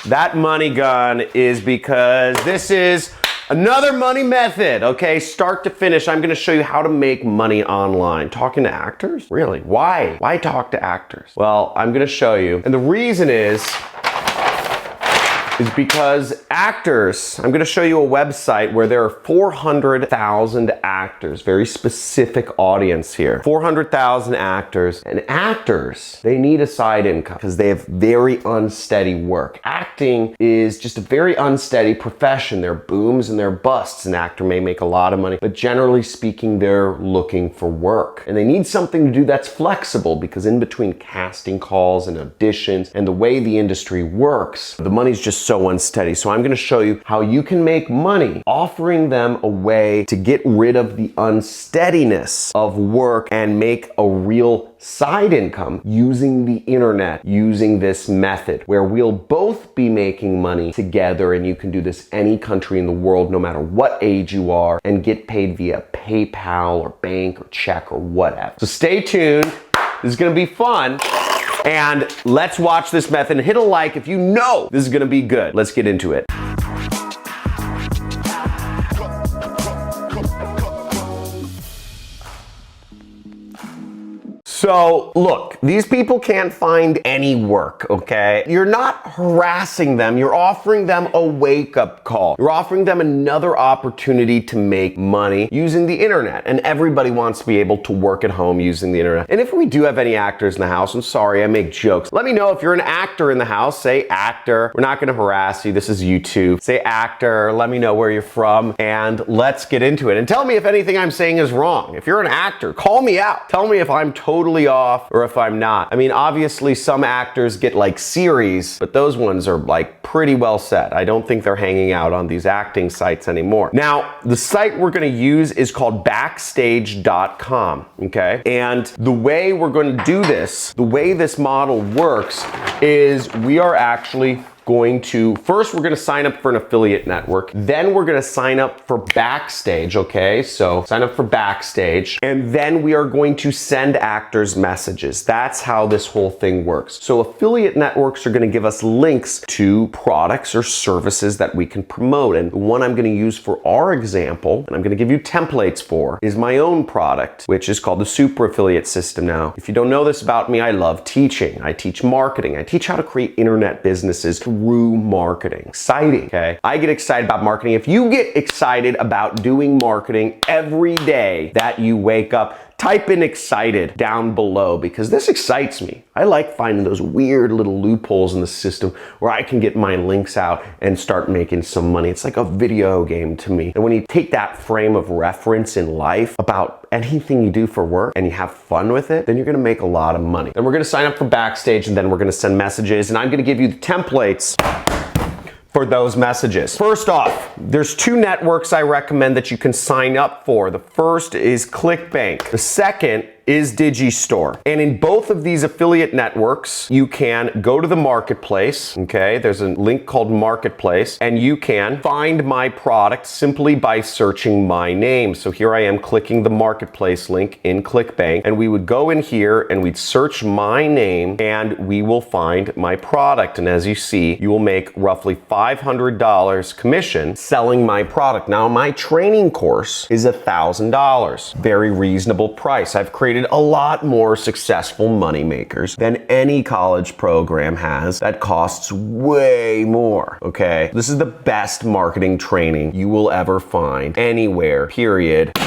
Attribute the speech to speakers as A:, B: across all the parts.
A: that money gun is because this is another money method, okay? Start to finish, I'm gonna show you how to make money online. Talking to actors? Really? Why? Why talk to actors? Well, I'm gonna show you. And the reason is because actors, I'm gonna show you a website where there are 400,000 actors, very specific audience here. 400,000 actors, and actors, they need a side income because they have very unsteady work. Acting is just a very unsteady profession. There are booms and there are busts. An actor may make a lot of money, but generally speaking, they're looking for work. And they need something to do that's flexible because in between casting calls and auditions and the way the industry works, the money's just so unsteady. So I'm gonna show you how you can make money offering them a way to get rid of the unsteadiness of work and make a real side income using the internet, using this method where we'll both be making money together, and you can do this any country in the world, no matter what age you are, and get paid via PayPal or bank or check or whatever. So stay tuned. This is gonna be fun. And let's watch this method and hit a like if you know this is gonna be good. Let's get into it. So look, these people can't find any work, okay? You're not harassing them, you're offering them a wake-up call. You're offering them another opportunity to make money using the internet, and everybody wants to be able to work at home using the internet. And if we do have any actors in the house, I'm sorry, I make jokes. Let me know if you're an actor in the house, say actor. We're not gonna harass you, this is YouTube. Say actor, let me know where you're from, and let's get into it. And tell me if anything I'm saying is wrong. If you're an actor, call me out. Tell me if I'm totally off or if I'm not. I mean, obviously some actors get like series, but those ones are like pretty well set. I don't think they're hanging out on these acting sites anymore. Now, the site we're gonna use is called backstage.com, okay? And the way we're gonna do this, the way this model works is we are actually going to, first we're gonna sign up for an affiliate network, then we're gonna sign up for Backstage, okay? So sign up for Backstage, and then we are going to send actors messages. That's how this whole thing works. So affiliate networks are gonna give us links to products or services that we can promote, and the one I'm gonna use for our example, and I'm gonna give you templates for, is my own product, which is called the Super Affiliate System. Now, if you don't know this about me, I love teaching. I teach marketing. I teach how to create internet businesses through marketing. Exciting, okay? I get excited about marketing. If you get excited about doing marketing every day that you wake up, type in excited down below because this excites me. I like finding those weird little loopholes in the system where I can get my links out and start making some money. It's like a video game to me. And when you take that frame of reference in life about anything you do for work and you have fun with it, then you're gonna make a lot of money. Then we're gonna sign up for Backstage, and then we're gonna send messages, and I'm gonna give you the templates for those messages. First off, there's two networks I recommend that you can sign up for. The first is ClickBank. The second is Digistore. And in both of these affiliate networks, you can go to the marketplace, okay? There's a link called Marketplace, and you can find my product simply by searching my name. So here I am clicking the Marketplace link in ClickBank, and we would go in here and we'd search my name, and we will find my product. And as you see, you will make roughly $500 commission selling my product. Now, my training course is $1,000. Very reasonable price. I've created a lot more successful money makers than any college program has that costs way more, okay? This is the best marketing training you will ever find anywhere, period.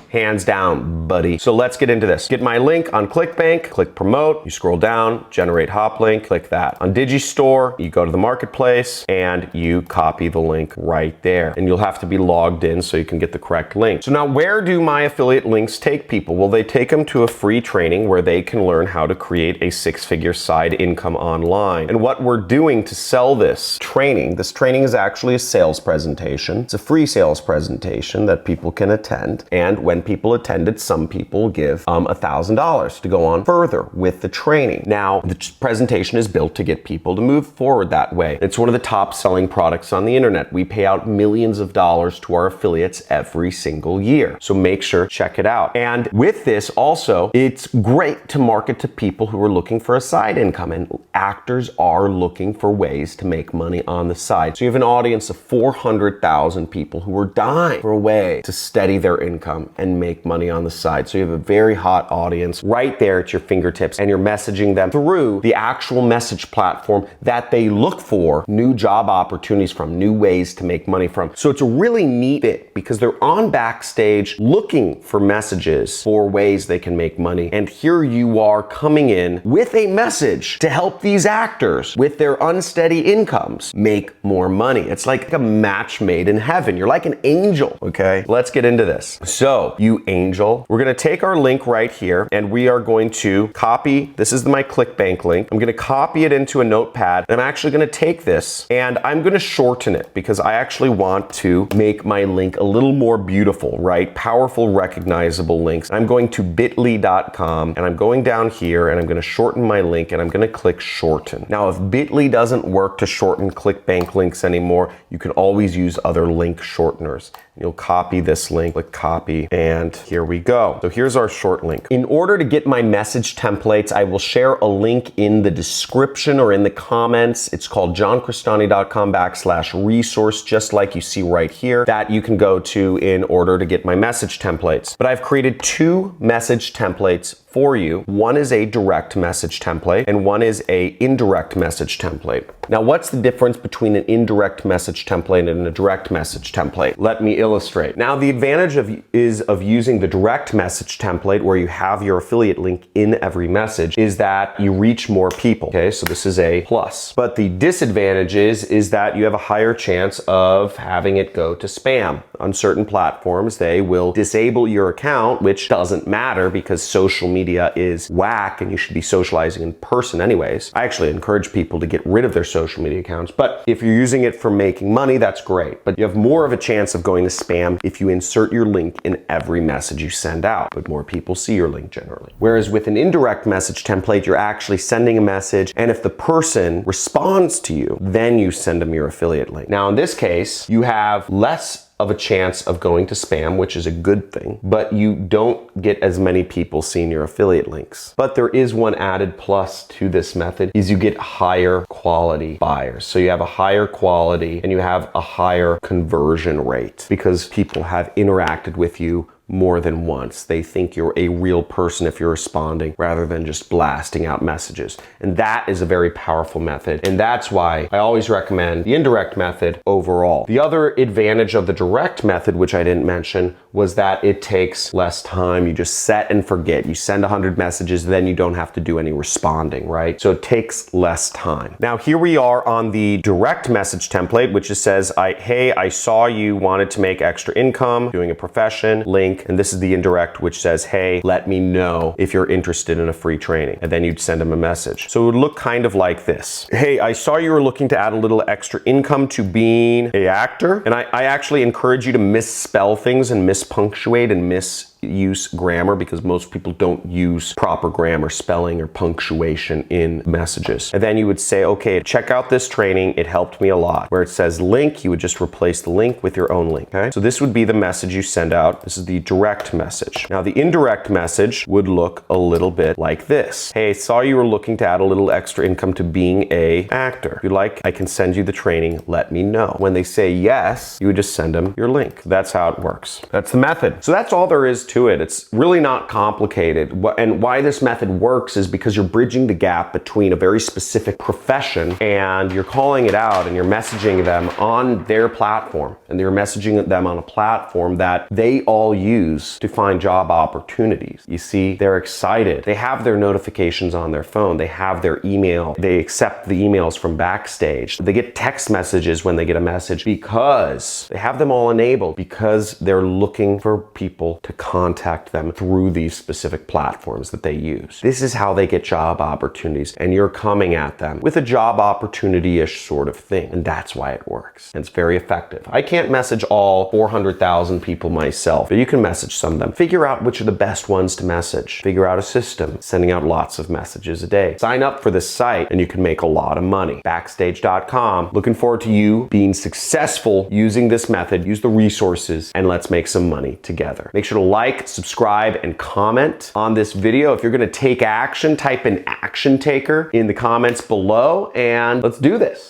A: Hands down, buddy. So let's get into this. Get my link on ClickBank, click promote, you scroll down, generate hop link, click that. On Digistore, you go to the marketplace and you copy the link right there. And you'll have to be logged in so you can get the correct link. So now where do my affiliate links take people? Well, they take them to a free training where they can learn how to create a six-figure side income online. And what we're doing to sell this training is actually a sales presentation. It's a free sales presentation that people can attend. And when when people attend it, some people give $1,000 to go on further with the training. Now, the presentation is built to get people to move forward that way. It's one of the top selling products on the internet. We pay out millions of dollars to our affiliates every single year. So make sure, check it out. And with this also, it's great to market to people who are looking for a side income, and actors are looking for ways to make money on the side. So you have an audience of 400,000 people who are dying for a way to steady their income and make money on the side. So you have a very hot audience right there at your fingertips, and you're messaging them through the actual message platform that they look for new job opportunities from, new ways to make money from. So it's a really neat fit because they're on Backstage looking for messages for ways they can make money. And here you are coming in with a message to help these actors with their unsteady incomes make more money. It's like a match made in heaven. You're like an angel, okay? Let's get into this. So, you angel, we're gonna take our link right here and we are going to copy, this is my ClickBank link. I'm gonna copy it into a notepad, and I'm actually gonna take this and I'm gonna shorten it because I actually want to make my link a little more beautiful, right? Powerful, recognizable links. I'm going to bit.ly.com and I'm going down here and I'm gonna shorten my link and I'm gonna click shorten. Now, if bit.ly doesn't work to shorten ClickBank links anymore, you can always use other link shorteners. You'll copy this link, click copy, and here we go. So here's our short link. In order to get my message templates, I will share a link in the description or in the comments. It's called johncrestani.com/resource, just like you see right here, that you can go to in order to get my message templates. But I've created 2 message templates for you. One is a direct message template and one is a indirect message template. Now, what's the difference between an indirect message template and a direct message template? Let me illustrate. Now, the advantage of using the direct message template, where you have your affiliate link in every message, is that you reach more people. Okay, so this is a plus. But the disadvantage is that you have a higher chance of having it go to spam. On certain platforms, they will disable your account, which doesn't matter because social media is whack and you should be socializing in person anyways. I actually encourage people to get rid of their social media accounts, but if you're using it for making money, that's great. But you have more of a chance of going to spam if you insert your link in every message you send out, but more people see your link generally. Whereas with an indirect message template, you're actually sending a message, and if the person responds to you, then you send them your affiliate link. Now, in this case, you have less of a chance of going to spam, which is a good thing, but you don't get as many people seeing your affiliate links. But there is one added plus to this method, is you get higher quality buyers. So you have a higher quality and you have a higher conversion rate because people have interacted with you more than once. They think you're a real person if you're responding rather than just blasting out messages. And that is a very powerful method. And that's why I always recommend the indirect method overall. The other advantage of the direct method, which I didn't mention, was that it takes less time. You just set and forget. You send 100 messages, then you don't have to do any responding, right? So it takes less time. Now, here we are on the direct message template, which just says, hey, I saw you wanted to make extra income, doing a profession, link. And this is the indirect, which says, hey, let me know if you're interested in a free training. And then you'd send them a message. So it would look kind of like this. Hey, I saw you were looking to add a little extra income to being an actor. And I actually encourage you to misspell things and mispunctuate and misuse grammar because most people don't use proper grammar, spelling, or punctuation in messages. And then you would say, okay, check out this training. It helped me a lot. Where it says link, you would just replace the link with your own link. Okay. So this would be the message you send out. This is the direct message. Now, the indirect message would look a little bit like this. Hey, saw you were looking to add a little extra income to being an actor. If you'd like, I can send you the training. Let me know. When they say yes, you would just send them your link. That's how it works. That's the method. So that's all there is to it. It's really not complicated. And why this method works is because you're bridging the gap between a very specific profession and you're calling it out and you're messaging them on their platform, and you're messaging them on a platform that they all use to find job opportunities. You see, they're excited. They have their notifications on their phone. They have their email. They accept the emails from Backstage. They get text messages when they get a message because they have them all enabled, because they're looking for people to come contact them through these specific platforms that they use. This is how they get job opportunities, and you're coming at them with a job opportunity-ish sort of thing. And that's why it works. And it's very effective. I can't message all 400,000 people myself, but you can message some of them. Figure out which are the best ones to message. Figure out a system, sending out lots of messages a day. Sign up for this site and you can make a lot of money. Backstage.com. Looking forward to you being successful using this method. Use the resources and let's make some money together. Make sure to like, subscribe, and comment on this video. If you're going to take action, type in action taker in the comments below and let's do this.